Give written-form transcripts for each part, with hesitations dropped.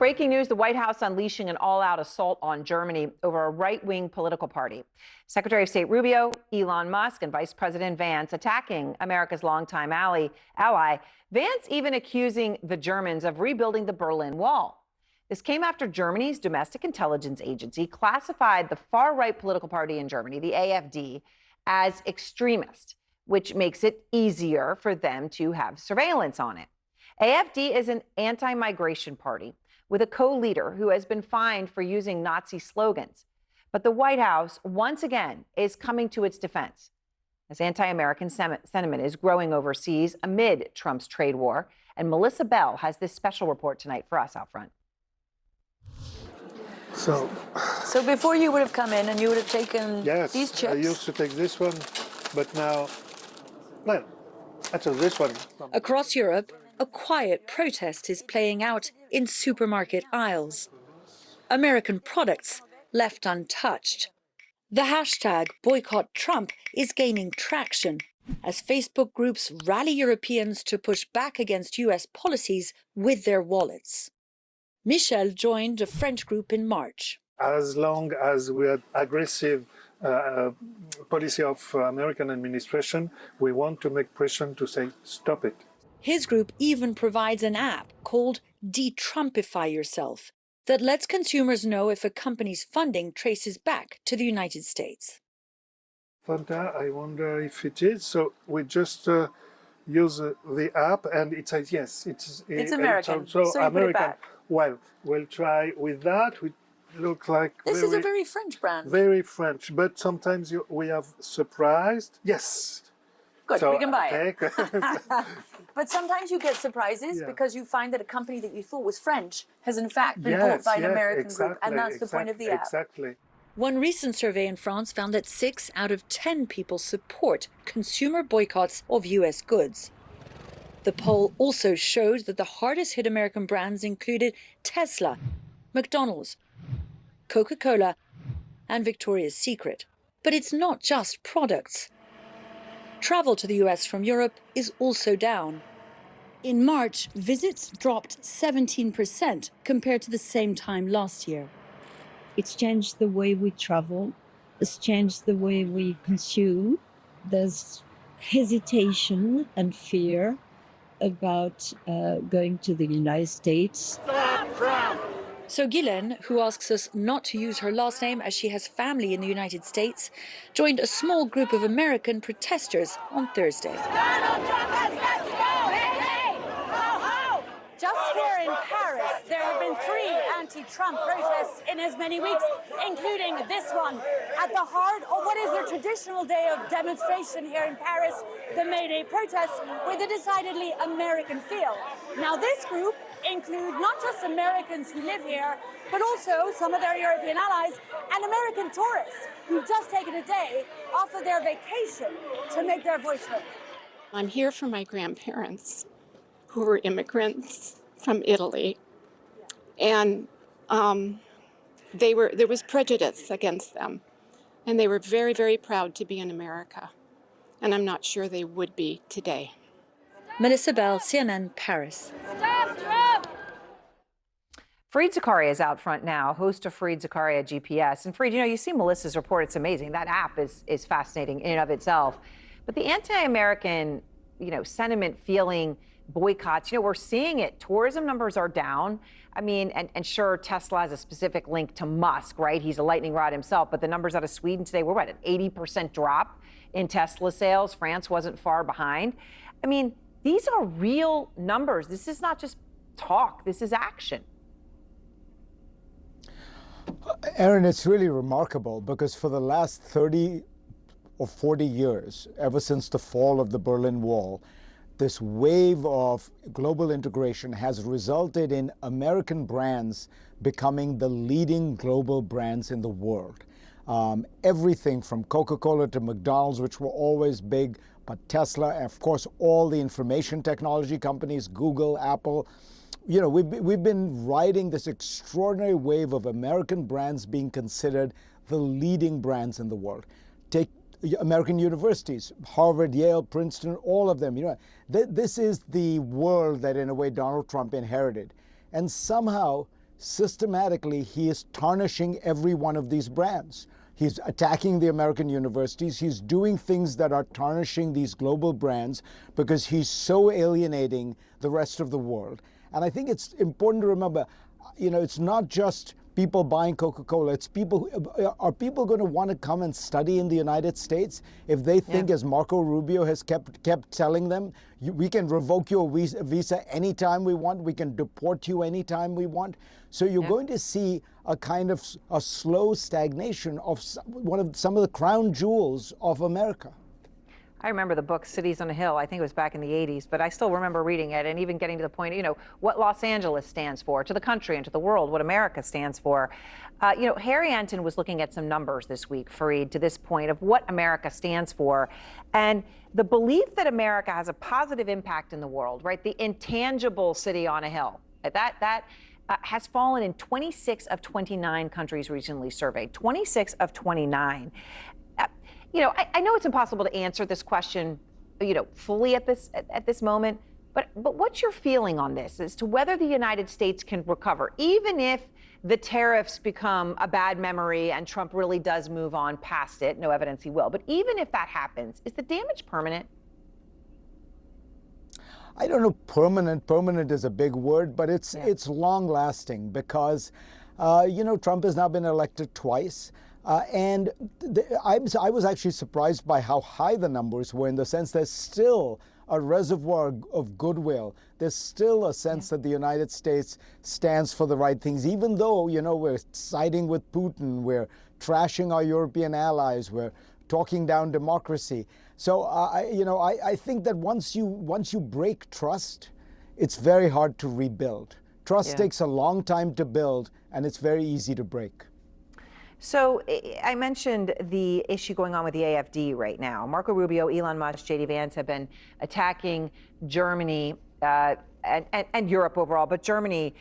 Breaking news, the White House unleashing an all-out assault on Germany over a right-wing political party. Secretary of State Rubio, Elon Musk, and Vice President Vance attacking America's longtime ally. Vance even accusing the Germans of rebuilding the Berlin Wall. This came after Germany's domestic intelligence agency classified the far-right political party in Germany, the AfD, as extremist, which makes it easier for them to have surveillance on it. AfD is an anti-migration party with a co-leader who has been fined for using Nazi slogans. But the White House, once again, is coming to its defense as anti-American sentiment is growing overseas amid Trump's trade war. And Melissa Bell has this special report tonight for us out front. So before you would have come in and you would have taken these chips? I used to take this one, but now, well, I took this one. Across Europe, a quiet protest is playing out in supermarket aisles. American products left untouched. The hashtag Boycott Trump is gaining traction as Facebook groups rally Europeans to push back against US policies with their wallets. Michel joined a French group in March. As long as we had aggressive policy of American administration, we want to make pressure to say, stop it. His group even provides an app called De-Trumpify Yourself that lets consumers know if a company's funding traces back to the United States. Fanta, I wonder if it is. So we just use the app and it says, yes, it's American. So you American. put it back. Well, we'll try with that. We look like this is a very French brand. Very French, but sometimes we have surprised. Yes. Good, so we can buy it. it. But sometimes you get surprises because you find that a company that you thought was French has in fact been bought by an American group, and that's the point of the app. Exactly. One recent survey in France found that 6 out of 10 people support consumer boycotts of US goods. The poll also showed that the hardest hit American brands included Tesla, McDonald's, Coca-Cola, and Victoria's Secret. But it's not just products. Travel to the US from Europe is also down. In March, visits dropped 17% compared to the same time last year. It's changed the way we travel. It's changed the way we consume. There's hesitation and fear about going to the United States. Stop Trump! So Guylaine, who asks us not to use her last name as she has family in the United States, joined a small group of American protesters on Thursday. Donald Trump has got to go! Hey, hey! Ho, ho! Just here in Paris, there have been 3 anti-Trump protests in as many weeks, including this one, at the heart of what is a traditional day of demonstration here in Paris, the May Day protest, with a decidedly American feel. Now, this group include not just Americans who live here, but also some of their European allies and American tourists who've just taken a day off of their vacation to make their voice heard. I'm here for my grandparents, who were immigrants from Italy, and there was prejudice against them, and they were very, very proud to be in America, and I'm not sure they would be today. Melissa Bell, CNN, Paris. Stop Trump! Fareed Zakaria is out front now, host of Fareed Zakaria GPS. And Fareed, you see Melissa's report. It's amazing. That app is fascinating in and of itself. But the anti-American, sentiment feeling boycotts, we're seeing it. Tourism numbers are down. I mean, and sure, Tesla has a specific link to Musk, right? He's a lightning rod himself. But the numbers out of Sweden today were, an 80% drop in Tesla sales. France wasn't far behind. I mean, these are real numbers. This is not just talk. This is action. Erin, it's really remarkable because for the last 30 or 40 years, ever since the fall of the Berlin Wall, this wave of global integration has resulted in American brands becoming the leading global brands in the world. Everything from Coca-Cola to McDonald's, which were always big, but Tesla, and of course, all the information technology companies, Google, Apple. We've been riding this extraordinary wave of American brands being considered the leading brands in the world. Take American universities, Harvard, Yale, Princeton, all of them. This is the world that, in a way, Donald Trump inherited. And somehow, systematically he is tarnishing every one of these brands. He's attacking the American universities. He's doing things that are tarnishing these global brands because he's so alienating the rest of the world. And I think it's important to remember, it's not just people buying Coca-Cola. It's people. Are people going to want to come and study in the United States if they think, as Marco Rubio has kept telling them, we can revoke your visa anytime we want. We can deport you anytime we want. So you're going to see a kind of a slow stagnation of some of the crown jewels of America. I remember the book Cities on a Hill. I think it was back in the 80s, but I still remember reading it and even getting to the point, what Los Angeles stands for to the country and to the world, what America stands for. Harry Anton was looking at some numbers this week, Fareed, to this point of what America stands for. And the belief that America has a positive impact in the world, right? The intangible city on a hill, that has fallen in 26 of 29 countries recently surveyed, 26 of 29. I know it's impossible to answer this question, fully at this moment, but what's your feeling on this as to whether the United States can recover, even if the tariffs become a bad memory and Trump really does move on past it? No evidence he will, but even if that happens, is the damage permanent? I don't know, permanent. Permanent is a big word, but it's long lasting because, Trump has now been elected twice. I was actually surprised by how high the numbers were, in the sense there's still a reservoir of goodwill. There's still a sense that the United States stands for the right things, even though, we're siding with Putin, we're trashing our European allies, we're talking down democracy. So, I think that once you break trust, it's very hard to rebuild. Trust takes a long time to build, and it's very easy to break. So I mentioned the issue going on with the AfD right now. Marco Rubio, Elon Musk, J.D. Vance have been attacking Germany and Europe overall, but Germany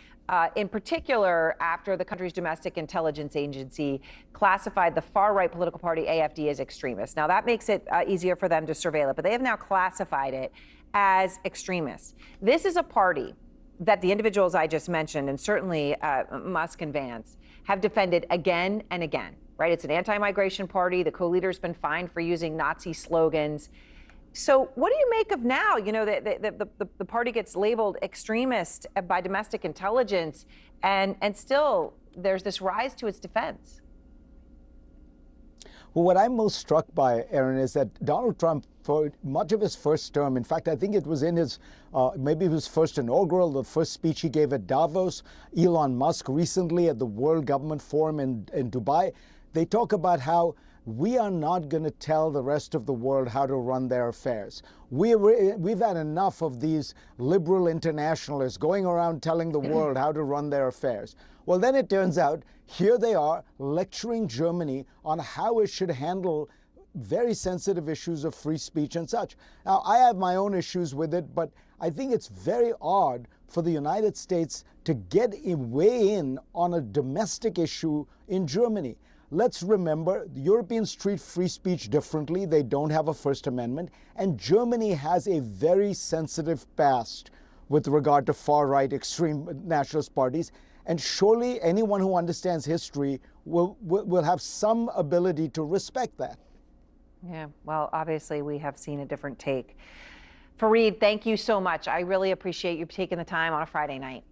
in particular after the country's domestic intelligence agency classified the far-right political party AfD as extremist. Now that makes it easier for them to surveil it, but they have now classified it as extremist. This is a party that the individuals I just mentioned, and certainly Musk and Vance, have defended again and again, right? It's an anti-migration party. The co-leader's been fined for using Nazi slogans. So what do you make of now? The party gets labeled extremist by domestic intelligence, and still there's this rise to its defense. Well, what I'm most struck by, Aaron, is that Donald Trump, for much of his first term, in fact, I think it was in his, maybe his first inaugural, the first speech he gave at Davos, Elon Musk recently at the World Government Forum in Dubai, they talk about how we are not going to tell the rest of the world how to run their affairs. We've had enough of these liberal internationalists going around telling the world how to run their affairs. Well, then it turns out here they are lecturing Germany on how it should handle very sensitive issues of free speech and such. Now, I have my own issues with it, but I think it's very odd for the United States to weigh in on a domestic issue in Germany. Let's remember, the Europeans treat free speech differently. They don't have a First Amendment. And Germany has a very sensitive past with regard to far-right extreme nationalist parties. And surely anyone who understands history will have some ability to respect that. Yeah, well, obviously we have seen a different take. Fareed, thank you so much. I really appreciate you taking the time on a Friday night.